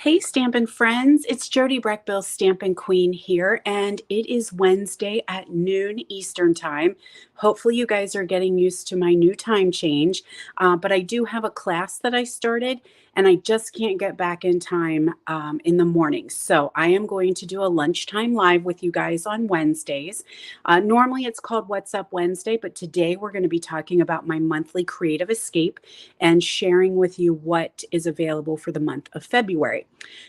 Hey, Stampin' Friends, it's Jody Breckbill, Stampin' Queen here, and it is Wednesday at noon Eastern Time. Hopefully, you guys are getting used to my new time change, but I do have a class that I started, and I just can't get back in time in the morning. So I am going to do a lunchtime live with you guys on Wednesdays. Normally, it's called What's Up Wednesday, but today we're going to be talking about my monthly creative escape and sharing with you what is available for the month of February.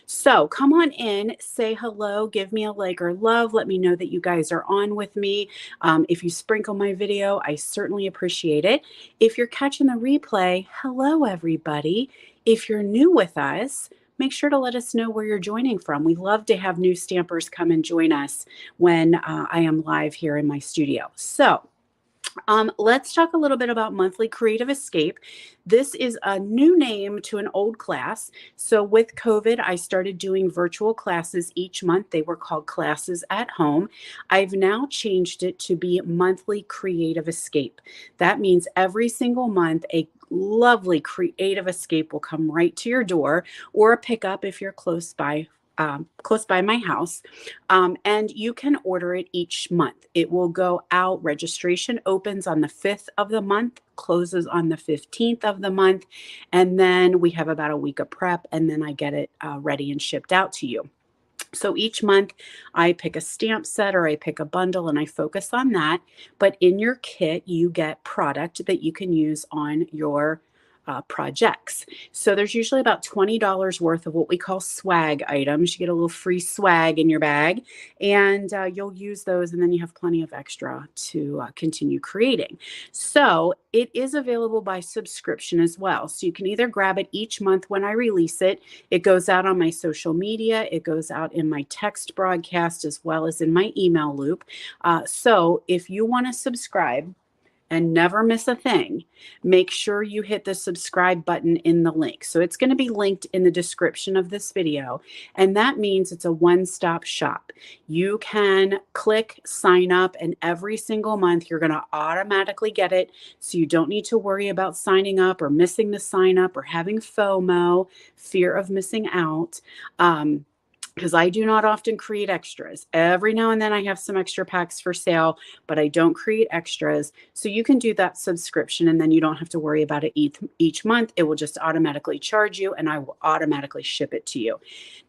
So come on in, say hello, give me a like or love. Let me know that you guys are on with me. If you sprinkle my video, I certainly appreciate it. If you're catching the replay, hello, everybody. If you're new with us, make sure to let us know where you're joining from. We love to have new stampers come and join us when I am live here in my studio. So let's talk a little bit about Monthly Creative Escape. This is a new name to an old class. So with COVID, I started doing virtual classes each month. They were called Classes at Home. I've now changed it to be Monthly Creative Escape. That means every single month, a lovely creative escape will come right to your door, or a pickup if you're close by my house, and you can order it each month. It will go out. Registration opens on the 5th of the month, closes on the 15th of the month, and then we have about a week of prep, and then I get it ready and shipped out to you. So each month I pick a stamp set or I pick a bundle and I focus on that. But in your kit, you get product that you can use on your projects. So there's usually about $20 worth of what we call swag items. You get a little free swag in your bag, and you'll use those, and then you have plenty of extra to continue creating. So it is available by subscription as well. So you can either grab it each month when I release it. It goes out on my social media. It goes out in my text broadcast as well as in my email loop. So if you want to subscribe and never miss a thing, make sure you hit the subscribe button in the link. So it's going to be linked in the description of this video. And that means it's a one-stop shop. You can click sign up, and every single month you're going to automatically get it. So you don't need to worry about signing up or missing the sign up or having FOMO, fear of missing out. Because I do not often create extras. Every now and then I have some extra packs for sale, but I don't create extras. So you can do that subscription, and then you don't have to worry about it each month. It will just automatically charge you, and I will automatically ship it to you.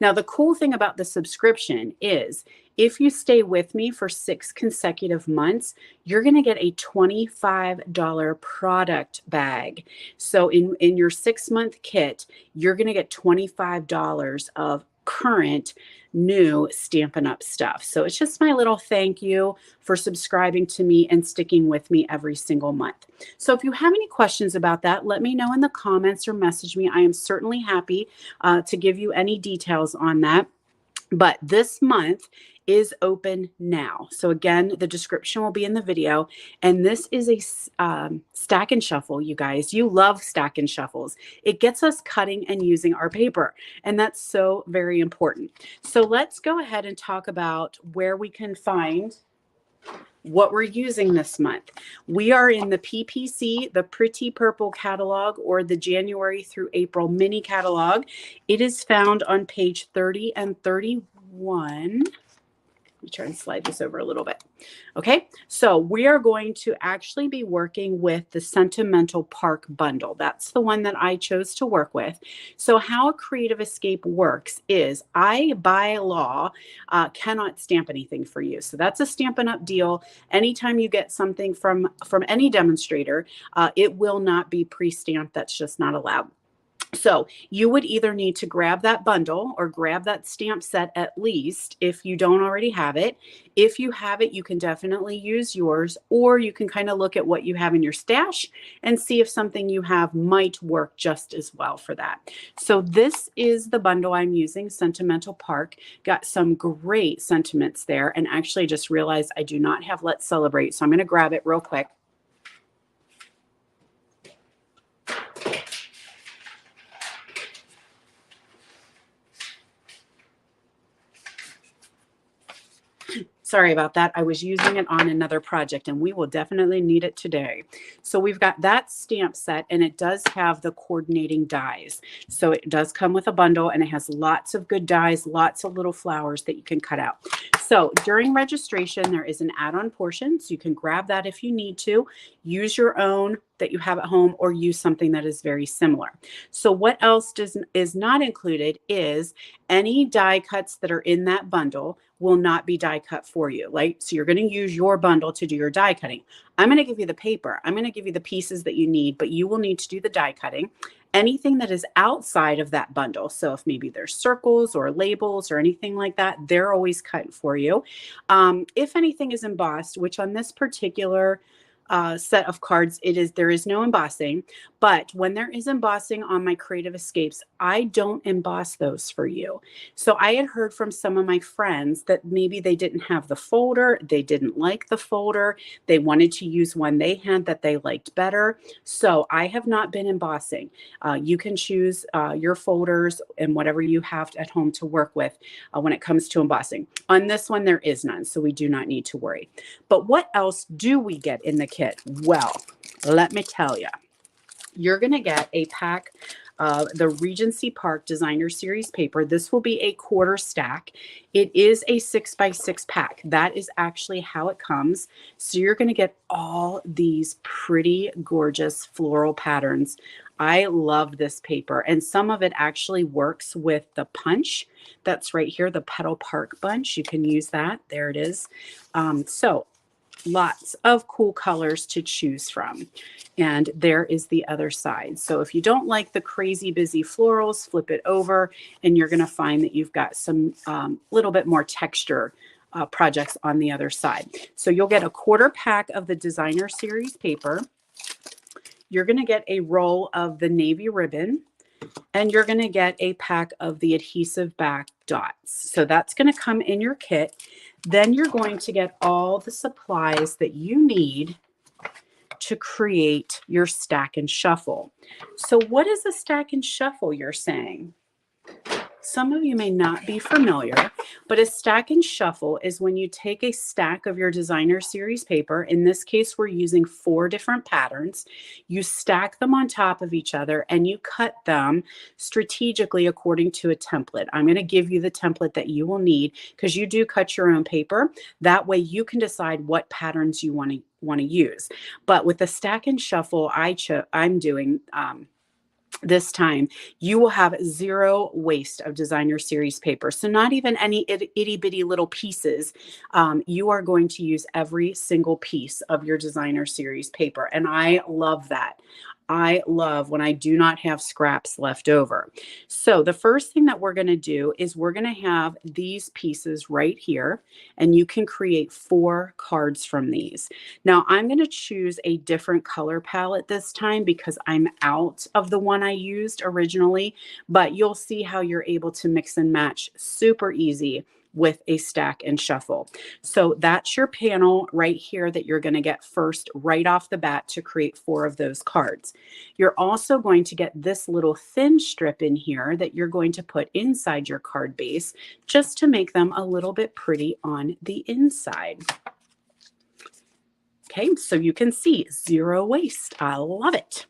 Now, the cool thing about the subscription is if you stay with me for 6 consecutive months, you're going to get a $25 product bag. So in your 6-month kit, you're going to get $25 of current new Stampin' Up! Stuff. So it's just my little thank you for subscribing to me and sticking with me every single month. So if you have any questions about that, let me know in the comments or message me. I am certainly happy to give you any details on that. But this month is open now. So again, the description will be in the video. And this is a stack and shuffle, you guys. You love stack and shuffles. It gets us cutting and using our paper. And that's so very important. So let's go ahead and talk about where we can find what we're using this month. We are in the PPC, the Pretty Purple catalog, or the January through April mini catalog. It is found on page 30 and 31. Let me try and slide this over a little bit. Okay, so we are going to actually be working with the Sentimental Park bundle. That's the one that I chose to work with. So how a creative escape works is I, by law, cannot stamp anything for you. So that's a Stampin' Up! Deal. Anytime you get something from any demonstrator, it will not be pre-stamped. That's just not allowed. So you would either need to grab that bundle or grab that stamp set, at least if you don't already have it. If you have it, you can definitely use yours, or you can kind of look at what you have in your stash and see if something you have might work just as well for that. So this is the bundle I'm using, Sentimental Park. Got some great sentiments there, and actually just realized I do not have Let's Celebrate, so I'm going to grab it real quick. Sorry about that. I was using it on another project, and we will definitely need it today. So we've got that stamp set, and it does have the coordinating dies. So it does come with a bundle, and it has lots of good dies, lots of little flowers that you can cut out. So during registration, there is an add-on portion, so you can grab that if you need to. Use your own that you have at home, or use something that is very similar. So what else is not included is any die cuts that are in that bundle will not be die cut for you. So you're going to use your bundle to do your die cutting. I'm going to give you the paper. I'm going to give you the pieces that you need, but you will need to do the die cutting. Anything that is outside of that bundle, so if maybe there's circles or labels or anything like that, they're always cut for you. If anything is embossed, which on this particular set of cards, there is no embossing, but when there is embossing on my Creative Escapes, I don't emboss those for you. So I had heard from some of my friends that maybe they didn't have the folder, they didn't like the folder, they wanted to use one they had that they liked better. So I have not been embossing. You can choose your folders and whatever you have at home to work with when it comes to embossing. On this one, there is none, so we do not need to worry. But what else do we get in the kit? Well, let me tell you. You're going to get a pack of the Regency Park Designer Series paper. This will be a quarter stack. It is a 6x6 pack. That is actually how it comes. So you're going to get all these pretty, gorgeous floral patterns. I love this paper, and some of it actually works with the punch that's right here, the Petal Park bunch. You can use that. There it is. So lots of cool colors to choose from. And there is the other side. So if you don't like the crazy busy florals, flip it over, and you're going to find that you've got some little bit more texture projects on the other side. So you'll get a quarter pack of the Designer Series paper. You're going to get a roll of the navy ribbon, and you're going to get a pack of the adhesive back dots. So that's going to come in your kit. Then you're going to get all the supplies that you need to create your stack and shuffle. So what is a stack and shuffle, you're saying? Some of you may not be familiar, but a stack and shuffle is when you take a stack of your Designer Series paper. In this case, we're using 4 different patterns. You stack them on top of each other, and you cut them strategically according to a template. I'm going to give you the template that you will need, because you do cut your own paper. That way you can decide what patterns you want to use. But with the stack and shuffle I'm doing this time, you will have 0 waste of Designer Series paper. So not even any itty bitty little pieces. You are going to use every single piece of your Designer Series paper. And I love that. I love when I do not have scraps left over. So the first thing that we're going to do is we're going to have these pieces right here, and you can create 4 cards from these. Now I'm going to choose a different color palette this time because I'm out of the one I used originally, but you'll see how you're able to mix and match super easy with a stack and shuffle. So that's your panel right here that you're going to get first right off the bat to create 4 of those cards. You're also going to get this little thin strip in here that you're going to put inside your card base just to make them a little bit pretty on the inside. Okay, so you can see 0 waste. I love it.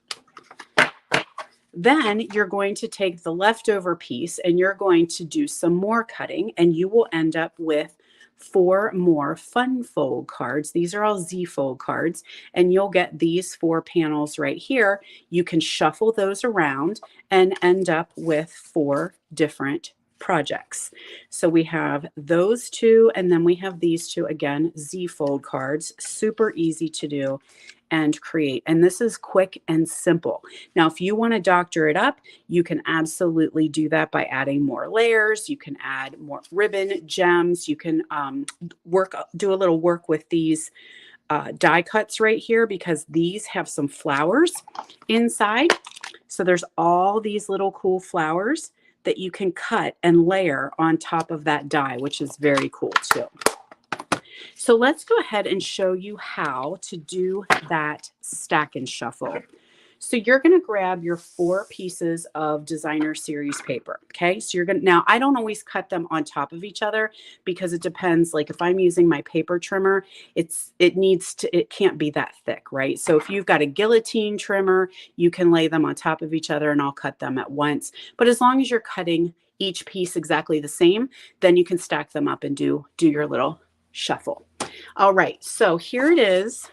Then you're going to take the leftover piece and you're going to do some more cutting, and you will end up with 4 more fun fold cards. These are all Z fold cards, and you'll get these 4 panels right here. You can shuffle those around and end up with 4 different projects. So we have those 2, and then we have these 2, again, Z fold cards, super easy to do and create. And this is quick and simple. Now, if you want to doctor it up, you can absolutely do that by adding more layers. You can add more ribbon, gems. You can do a little work with these die cuts right here, because these have some flowers inside. So there's all these little cool flowers that you can cut and layer on top of that die, which is very cool too. So let's go ahead and show you how to do that stack and shuffle. So you're going to grab your 4 pieces of designer series paper. Okay. So you're going to, now I don't always cut them on top of each other because it depends. Like if I'm using my paper trimmer, it can't be that thick, right? So if you've got a guillotine trimmer, you can lay them on top of each other and I'll cut them at once. But as long as you're cutting each piece exactly the same, then you can stack them up and do your little shuffle. All right. So here it is.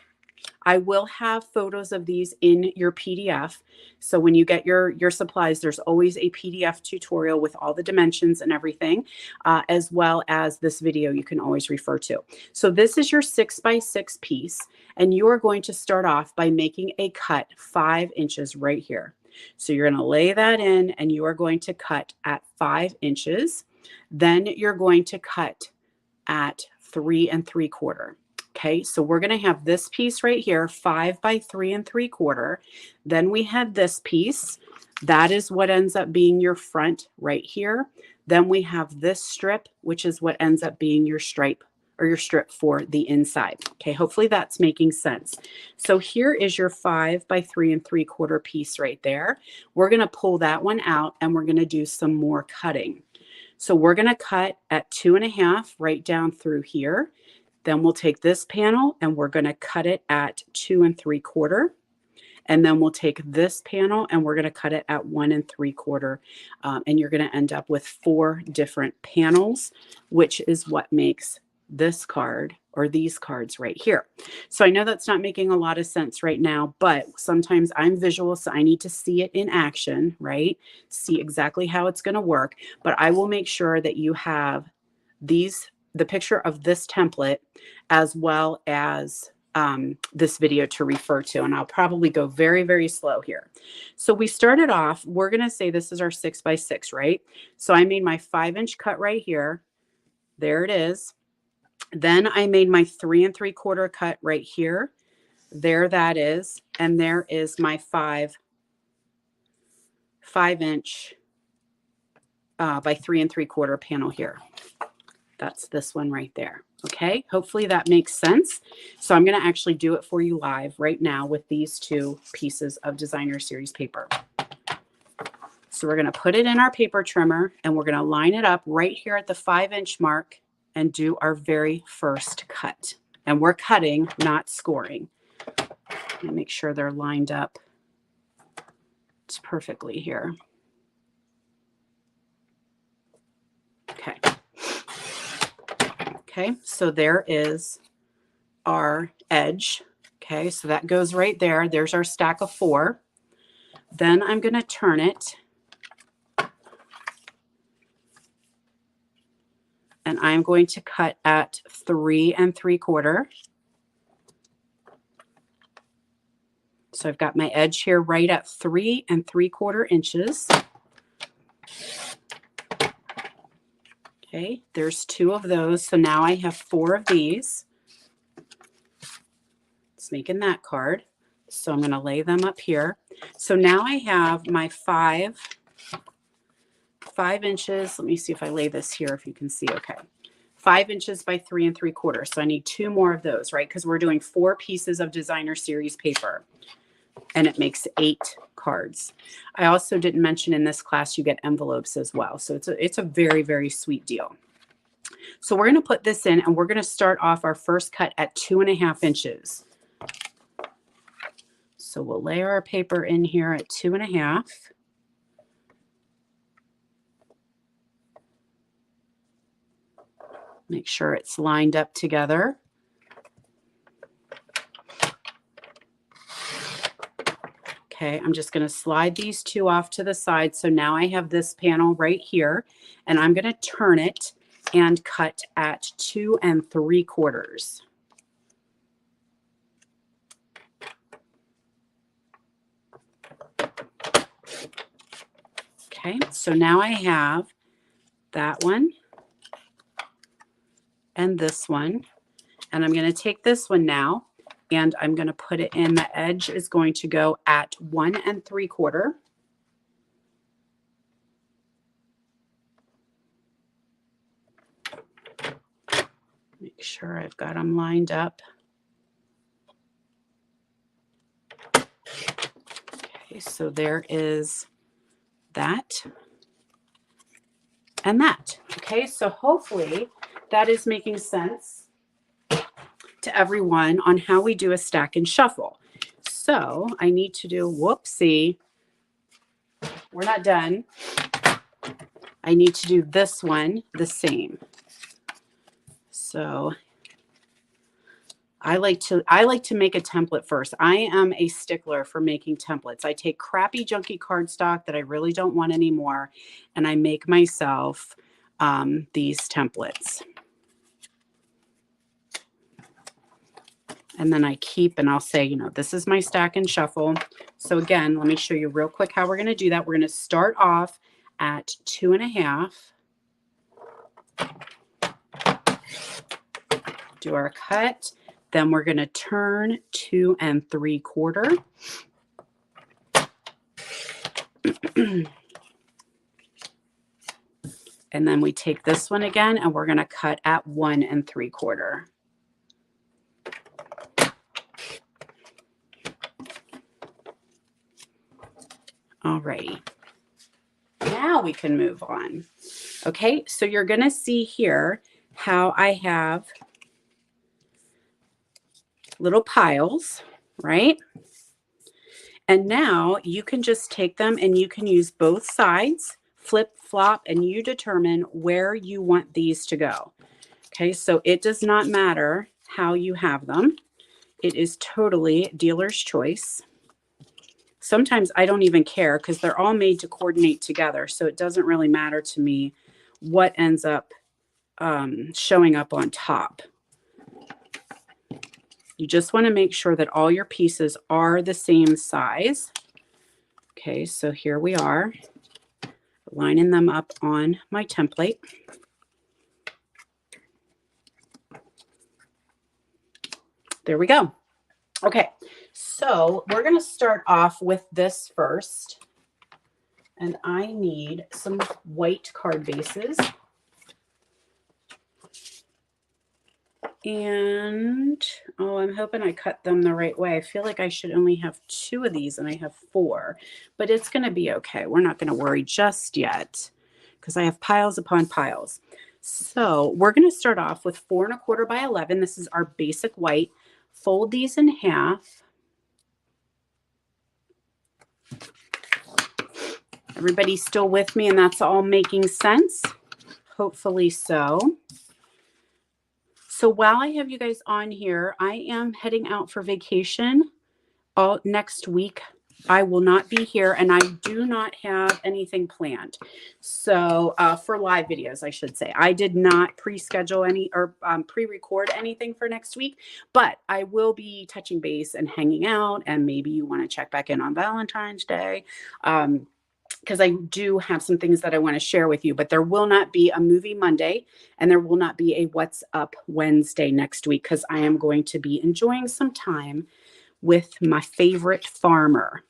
I will have photos of these in your PDF. So when you get your supplies, there's always a PDF tutorial with all the dimensions and everything, as well as this video you can always refer to. So this is your 6x6 piece, and you are going to start off by making a cut 5 inches right here. So you're going to lay that in, and you are going to cut at 5 inches. Then you're going to cut at 3 3/4. Okay, so we're going to have this piece right here, 5 by 3 3/4. Then we had this piece. That is what ends up being your front right here. Then we have this strip, which is what ends up being your stripe or your strip for the inside. Okay, hopefully that's making sense. So here is your 5 by 3 3/4 piece right there. We're going to pull that one out and we're going to do some more cutting. So we're going to cut at 2.5 right down through here. Then we'll take this panel and we're going to cut it at 2 3/4. And then we'll take this panel and we're going to cut it at 1 3/4. And you're going to end up with 4 different panels, which is what makes this card or these cards right here. So I know that's not making a lot of sense right now, but sometimes I'm visual, so I need to see it in action, right? See exactly how it's going to work. But I will make sure that you have the picture of this template as well as this video to refer to. And I'll probably go very, very slow here. So we started off, we're going to say this is our 6x6, right? So I made my 5-inch cut right here. There it is. Then I made my 3 3/4 cut right here. There that is. And there is my 5-inch by 3 3/4 panel here. That's this one right there. Okay, hopefully that makes sense. So I'm going to actually do it for you live right now with these 2 pieces of designer series paper. So we're going to put it in our paper trimmer and we're going to line it up right here at the 5-inch mark and do our very first cut. And we're cutting, not scoring. Let me make sure they're lined up perfectly here. Okay. Okay, so there is our edge. Okay, so that goes right there. There's our stack of 4. Then I'm going to turn it. And I'm going to cut at 3 3/4. So I've got my edge here right at 3 3/4 inches. Okay, there's 2 of those. So now I have 4 of these. It's making that card. So I'm going to lay them up here. So now I have my 5 inches. Let me see if I lay this here, if you can see. Okay. 5 inches by 3 3/4. So I need 2 more of those, right? Because we're doing 4 pieces of designer series paper. And it makes 8 cards. I also didn't mention in this class you get envelopes as well. So it's a very, very sweet deal. So we're going to put this in and we're going to start off our first cut at 2.5 inches. So we'll lay our paper in here at 2.5. Make sure it's lined up together. Okay, I'm just going to slide these 2 off to the side. So now I have this panel right here, and I'm going to turn it and cut at 2 3/4. Okay, so now I have that one and this one, and I'm going to take this one now and I'm going to put it in. The edge is going to go at 1 3/4. Make sure I've got them lined up. Okay. Okay, so there is that and that. Okay, so hopefully that is making sense to everyone on how we do a stack and shuffle. So I need to do, whoopsie, we're not done. I need to do this one the same. So I like to make a template first. I am a stickler for making templates. I take crappy junky cardstock that I really don't want anymore, and I make myself these templates. And then I keep, and I'll say, you know, this is my stack and shuffle. So again, let me show you real quick how we're going to do that. We're going to start off at 2.5. Do our cut. Then we're going to turn 2 3/4. And then we take this one again and we're going to cut at 1 3/4. All righty. Now we can move on. Okay, so you're going to see here how I have little piles, right? And now you can just take them and you can use both sides, flip, flop, and you determine where you want these to go. Okay, so it does not matter how you have them. It is totally dealer's choice. Sometimes I don't even care because they're all made to coordinate together. So it doesn't really matter to me what ends up showing up on top. You just want to make sure that all your pieces are the same size. Okay, so here we are, lining them up on my template. There we go. Okay, so we're going to start off with this first. And I need some white card bases. And, oh, I'm hoping I cut them the right way. I feel like I should only have 2 of these and I have 4, but it's going to be okay. We're not going to worry just yet because I have piles upon piles. So we're going to start off with 4 1/4 by 11. This is our basic white. Fold these in half. Everybody's still with me and that's all making sense? Hopefully so. So while I have you guys on here, I am heading out for vacation all next week. I will not be here and I do not have anything planned. So for live videos, I should say. I did not pre-schedule any or pre-record anything for next week, but I will be touching base and hanging out, and maybe you want to check back in on Valentine's Day. Because I do have some things that I want to share with you, but there will not be a movie Monday and there will not be a What's Up Wednesday next week because I am going to be enjoying some time with my favorite farmer.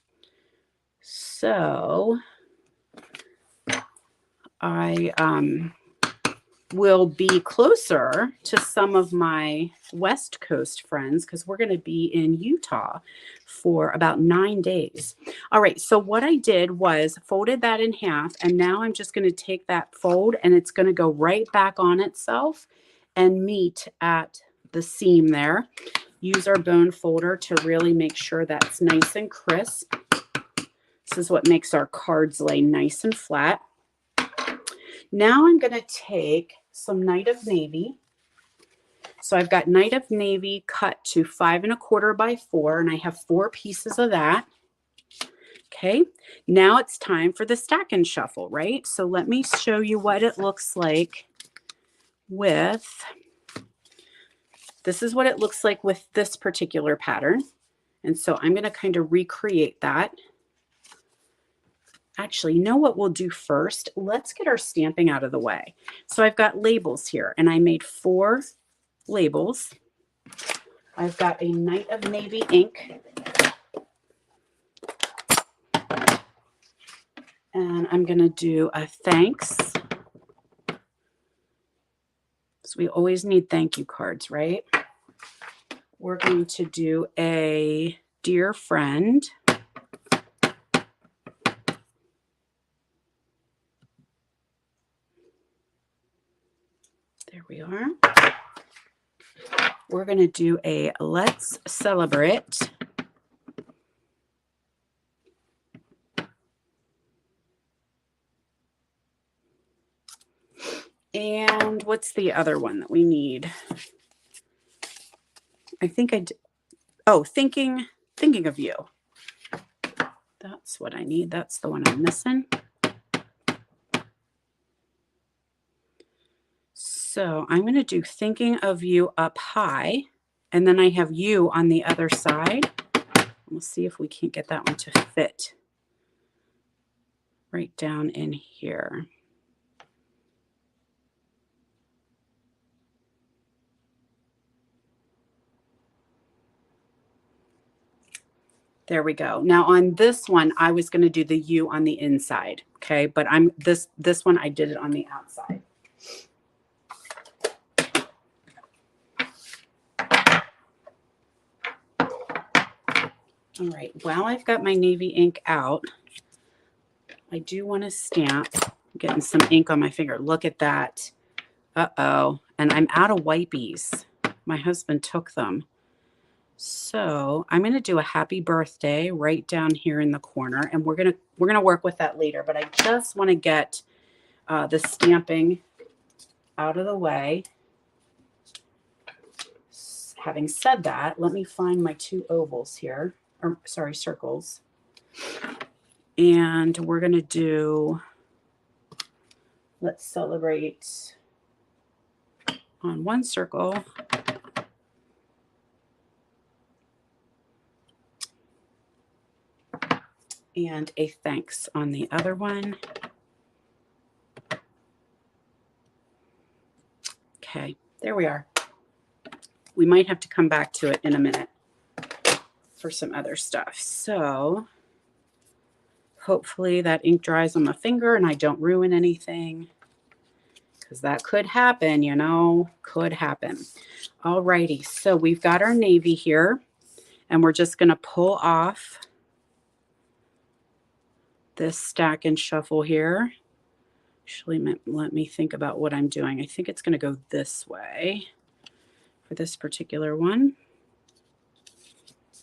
So I will be closer to some of my West Coast friends because we're going to be in Utah for about 9 days. All right, so what I did was folded that in half, and now I'm just going to take that fold and it's going to go right back on itself and meet at the seam there. Use our bone folder to really make sure that's nice and crisp. This is what makes our cards lay nice and flat. Now I'm going to take some Night of Navy. So I've got Night of Navy cut to 5 1/4 by 4, and I have 4 pieces of that. Okay, now it's time for the stack and shuffle, right? So let me show you what it looks like with, this is what it looks like with this particular pattern. And so I'm going to kind of recreate that. Actually, you know what we'll do first? Let's get our stamping out of the way. So I've got labels here, and I made 4 labels. I've got a Night of Navy ink. And I'm going to do a thanks. So we always need thank you cards, right? We're going to do a dear friend. There we are. We're going to do a let's celebrate. And what's the other one that we need? I think I did. Oh, thinking of you. That's what I need. That's the one I'm missing. So I'm going to do thinking of you up high, and then I have you on the other side. We'll see if we can't get that one to fit right down in here. There we go. Now on this one, I was going to do the U on the inside. Okay. But this one, I did it on the outside. All right. While I've got my navy ink out, I do want to stamp. I'm getting some ink on my finger. Look at that. Uh-oh. And I'm out of wipies. My husband took them. So I'm going to do a happy birthday right down here in the corner, and we're going to work with that later, but I just want to get the stamping out of the way. Having said that, let me find my 2 ovals here, or sorry, circles. And we're going to do, let's celebrate on one circle. And a thanks on the other one. Okay, there we are. We might have to come back to it in a minute for some other stuff. So hopefully that ink dries on my finger and I don't ruin anything, because that could happen, you know, could happen. All righty, so we've got our navy here, and we're just going to pull off this stack and shuffle here. Actually, let me think about what I'm doing. I think it's going to go this way for this particular one.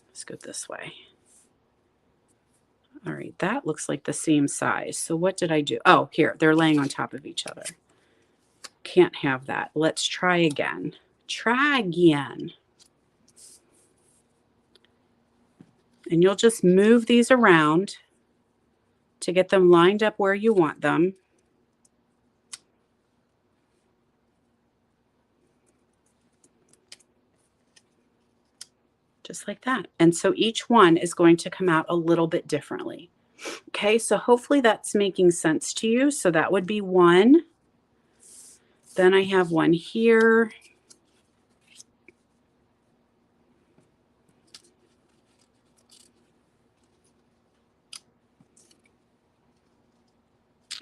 Let's go this way. All right, that looks like the same size. So what did I do? Oh, here, they're laying on top of each other. Can't have that. Let's try again. Try again. And you'll just move these around to get them lined up where you want them. Just like that. And so each one is going to come out a little bit differently. Okay, so hopefully that's making sense to you. So that would be one. Then I have one here.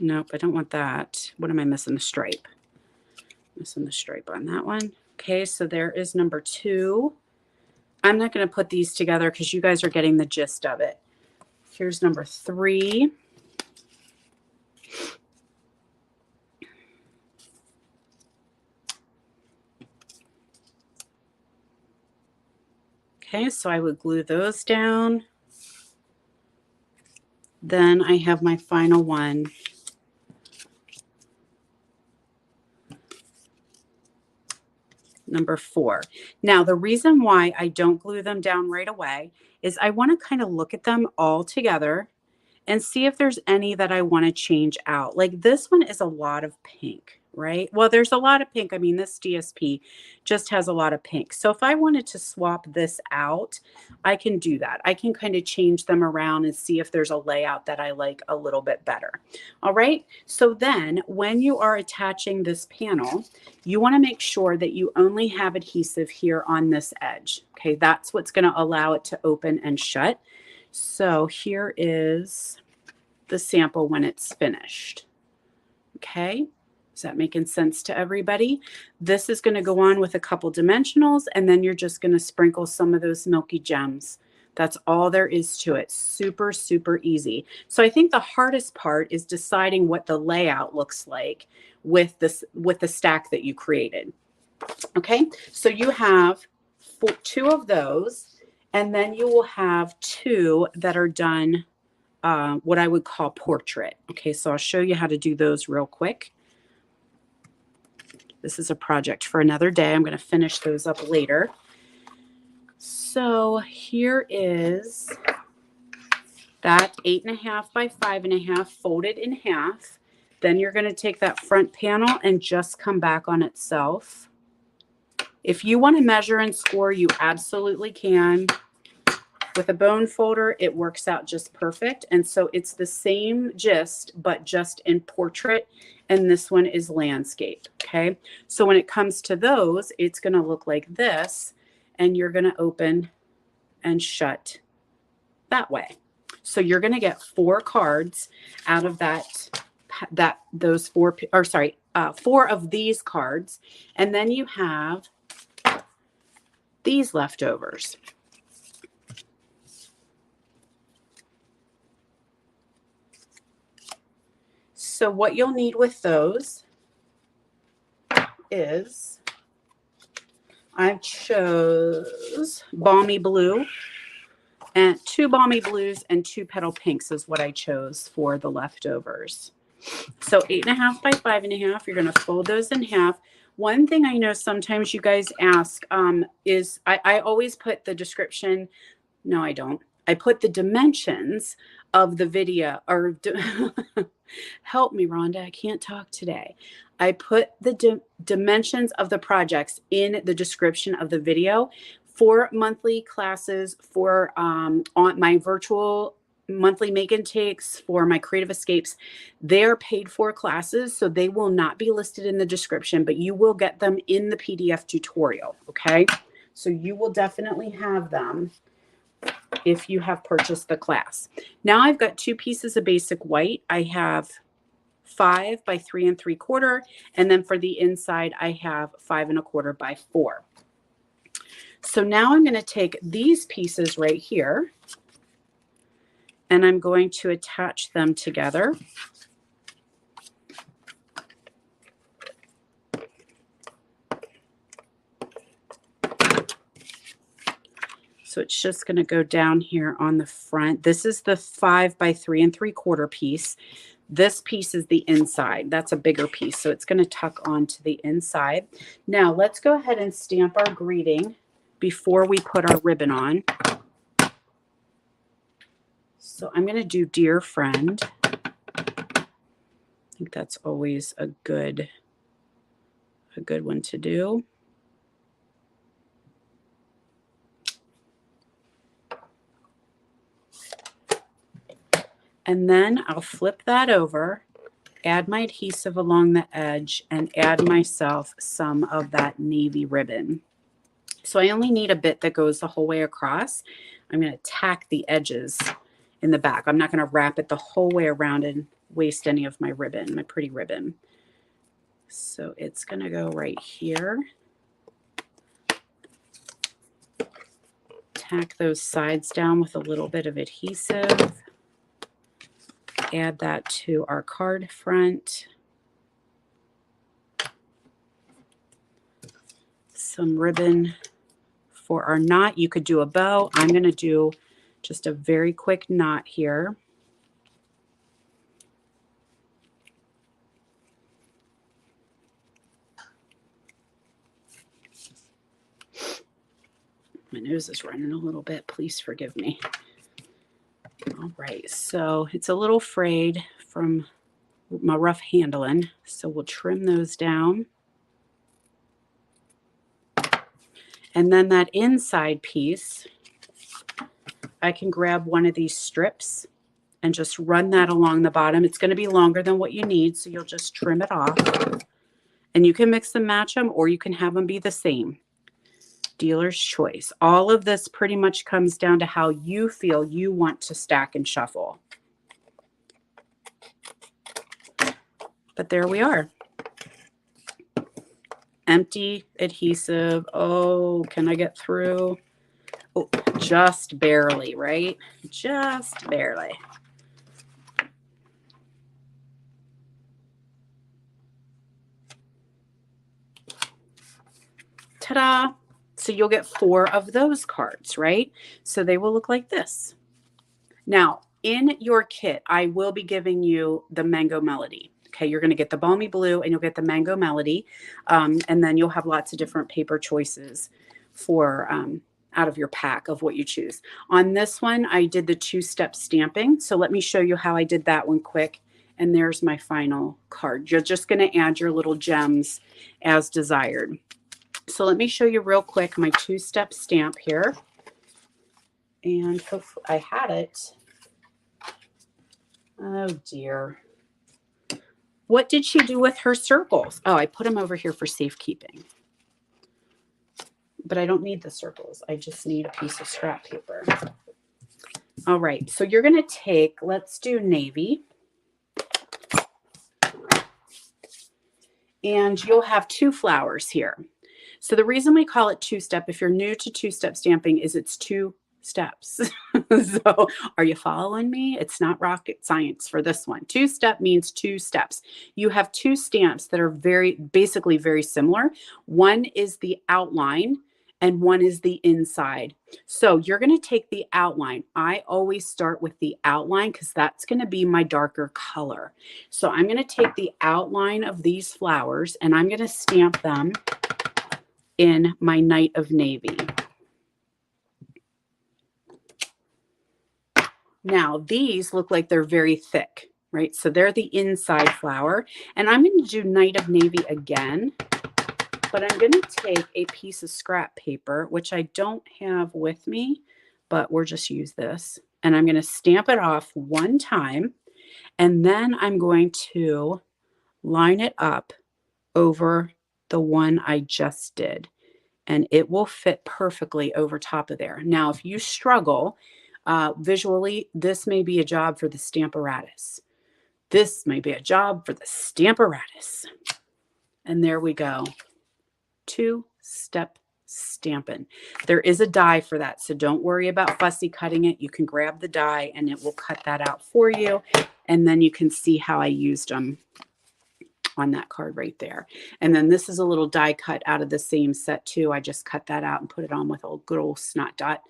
Nope, I don't want that. What am I missing? The stripe. Missing the stripe on that one. Okay, so there is number 2. I'm not going to put these together because you guys are getting the gist of it. Here's number 3. Okay, so I would glue those down. Then I have my final one. Number 4. Now, the reason why I don't glue them down right away is I want to kind of look at them all together and see if there's any that I want to change out. Like this one is a lot of pink, right? Well, there's a lot of pink. I mean, this DSP just has a lot of pink. So if I wanted to swap this out, I can do that. I can kind of change them around and see if there's a layout that I like a little bit better. All right. So then when you are attaching this panel, you want to make sure that you only have adhesive here on this edge. Okay. That's what's going to allow it to open and shut. So here is the sample when it's finished. Okay. Is that making sense to everybody? This is going to go on with a couple dimensionals, and then you're just going to sprinkle some of those milky gems That's all there is to it. Super, super easy. So I think the hardest part is deciding what the layout looks like with the stack that you created. Okay, so you have two of those, and then you will have two that are done what I would call portrait. Okay, so I'll show you how to do those real quick. This is a project for another day. I'm going to finish those up later. So here is that 8.5 by 5.5 folded in half. Then you're going to take that front panel and just come back on itself. If you want to measure and score, you absolutely can. With a bone folder, it works out just perfect. And so it's the same gist, but just in portrait. And this one is landscape. Okay. So when it comes to those, it's going to look like this. And you're going to open and shut that way. So you're going to get 4 cards out of those 4, or sorry, 4 of these cards. And then you have these leftovers. So what you'll need with those is, I chose Balmy Blue, and 2 Balmy Blues and 2 Petal Pinks is what I chose for the leftovers. So 8.5 by 5.5, you're going to fold those in half. One thing I know sometimes you guys ask is, I always put the description. No, I don't. I put the dimensions of the video, or help me, Rhonda, I can't talk today. I put the dimensions of the projects in the description of the video. For monthly classes, for on my virtual monthly make and takes, for my creative escapes, they're paid for classes, so they will not be listed in the description, but you will get them in the PDF tutorial. Okay, so you will definitely have them if you have purchased the class. Now I've got 2 pieces of basic white. I have 5 by 3 3/4, and then for the inside I have 5 1/4 by 4. So now I'm going to take these pieces right here, and I'm going to attach them together. So it's just going to go down here on the front. This is the 5 by 3 3/4 piece. This piece is the inside. That's a bigger piece, so it's going to tuck onto the inside. Now let's go ahead and stamp our greeting before we put our ribbon on. So I'm going to do Dear Friend. I think that's always a good one to do. And then I'll flip that over, add my adhesive along the edge, and add myself some of that navy ribbon. So I only need a bit that goes the whole way across. I'm going to tack the edges in the back. I'm not going to wrap it the whole way around and waste any of my ribbon, my pretty ribbon. So it's going to go right here. Tack those sides down with a little bit of adhesive. Add that to our card front. Some ribbon for our knot. You could do a bow. I'm going to do just a very quick knot here. My nose is running a little bit. Please forgive me. All right, so it's a little frayed from my rough handling, so we'll trim those down. And then that inside piece, I can grab one of these strips and just run that along the bottom. It's going to be longer than what you need, so you'll just trim it off. And you can mix and match them, or you can have them be the same. Dealer's choice. All of this pretty much comes down to how you feel you want to stack and shuffle. But there we are. Empty adhesive. Oh, can I get through? Oh, just barely, right? Just barely. Ta-da! So you'll get 4 of those cards, right? So they will look like this. Now, in your kit, I will be giving you the Mango Melody. Okay, you're going to get the Balmy Blue and you'll get the Mango Melody. And then you'll have lots of different paper choices for out of your pack of what you choose. On this one, I did the 2-step stamping. So let me show you how I did that one quick. And there's my final card. You're just going to add your little gems as desired. So let me show you real quick my 2-step stamp here. And hopefully I had it. Oh dear. What did she do with her circles? Oh, I put them over here for safekeeping. But I don't need the circles. I just need a piece of scrap paper. All right, so you're going to take, let's do navy. And you'll have 2 flowers here. So the reason we call it 2-step, if you're new to 2-step stamping, is it's 2 steps. So are you following me? It's not rocket science for this one. 2-step means 2 steps. You have 2 stamps that are basically very similar. One is the outline and one is the inside. So you're going to take the outline. I always start with the outline because that's going to be my darker color. So I'm going to take the outline of these flowers and I'm going to stamp them in my Night of Navy. Now, these look like they're very thick, right? So they're the inside flower. And I'm going to do Night of Navy again, but I'm going to take a piece of scrap paper, which I don't have with me, but we'll just use this. And I'm going to stamp it off one time, and then I'm going to line it up over the one I just did. And it will fit perfectly over top of there. Now, if you struggle visually, this may be a job for the Stamparatus. This may be a job for the Stamparatus. And there we go. 2-step stamping. There is a die for that, so don't worry about fussy cutting it. You can grab the die and it will cut that out for you. And then you can see how I used them on that card right there. And then this is a little die cut out of the same set too. I just cut that out and put it on with a good old snot dot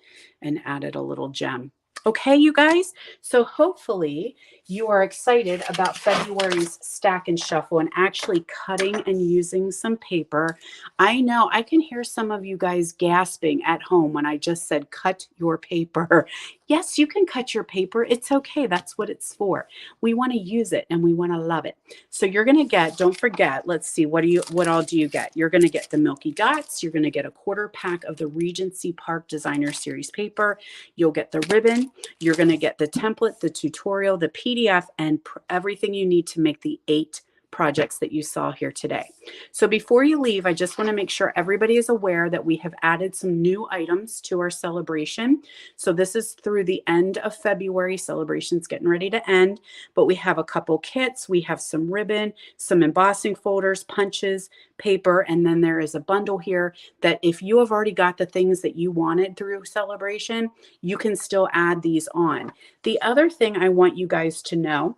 and added a little gem. Okay, you guys, so hopefully you are excited about February's Stack and Shuffle and actually cutting and using some paper. I know I can hear some of you guys gasping at home when I just said cut your paper. Yes, you can cut your paper. It's okay. That's what it's for. We want to use it and we want to love it. So you're going to get, don't forget, let's see, what all do you get? You're going to get the Milky Dots. You're going to get a 1/4 pack of the Regency Park Designer Series paper. You'll get the ribbon. You're going to get the template, the tutorial, the PDF, and everything you need to make the 8 projects that you saw here today. So before you leave, I just want to make sure everybody is aware that we have added some new items to our celebration. So this is through the end of February. Celebration's getting ready to end, but we have a couple kits. We have some ribbon, some embossing folders, punches, paper, and then there is a bundle here that if you have already got the things that you wanted through celebration, you can still add these on. The other thing I want you guys to know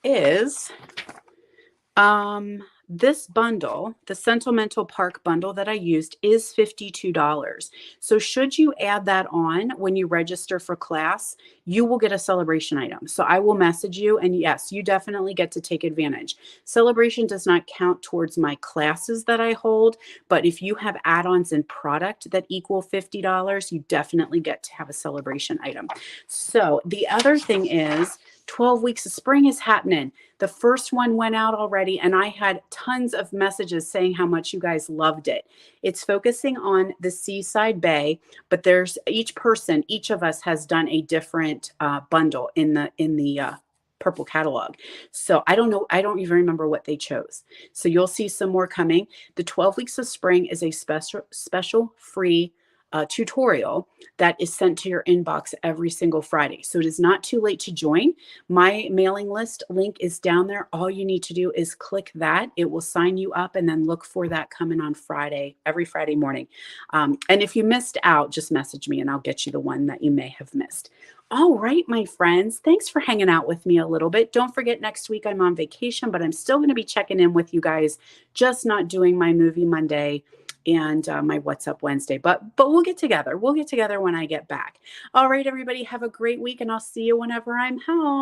is this bundle, the Sentimental Park bundle that I used, is $52. So should you add that on when you register for class, you will get a celebration item. So I will message you, and yes, you definitely get to take advantage. Celebration does not count towards my classes that I hold, but if you have add-ons in product that equal $50, you definitely get to have a celebration item. So the other thing is 12 Weeks of Spring is happening. The first one went out already, and I had tons of messages saying how much you guys loved it. It's focusing on the Seaside Bay, but there's each of us has done a different bundle in the purple catalog. So I don't know. I don't even remember what they chose. So you'll see some more coming. The 12 Weeks of Spring is a special free tutorial that is sent to your inbox every single Friday. So it is not too late to join. My mailing list link is down there. All you need to do is click that. It will sign you up, and then look for that coming on Friday, every Friday morning. And if you missed out, just message me and I'll get you the one that you may have missed. All right, my friends, thanks for hanging out with me a little bit. Don't forget, next week I'm on vacation, but I'm still going to be checking in with you guys, just not doing my movie Monday and my What's Up Wednesday. But we'll get together. We'll get together when I get back. All right, everybody, have a great week, and I'll see you whenever I'm home.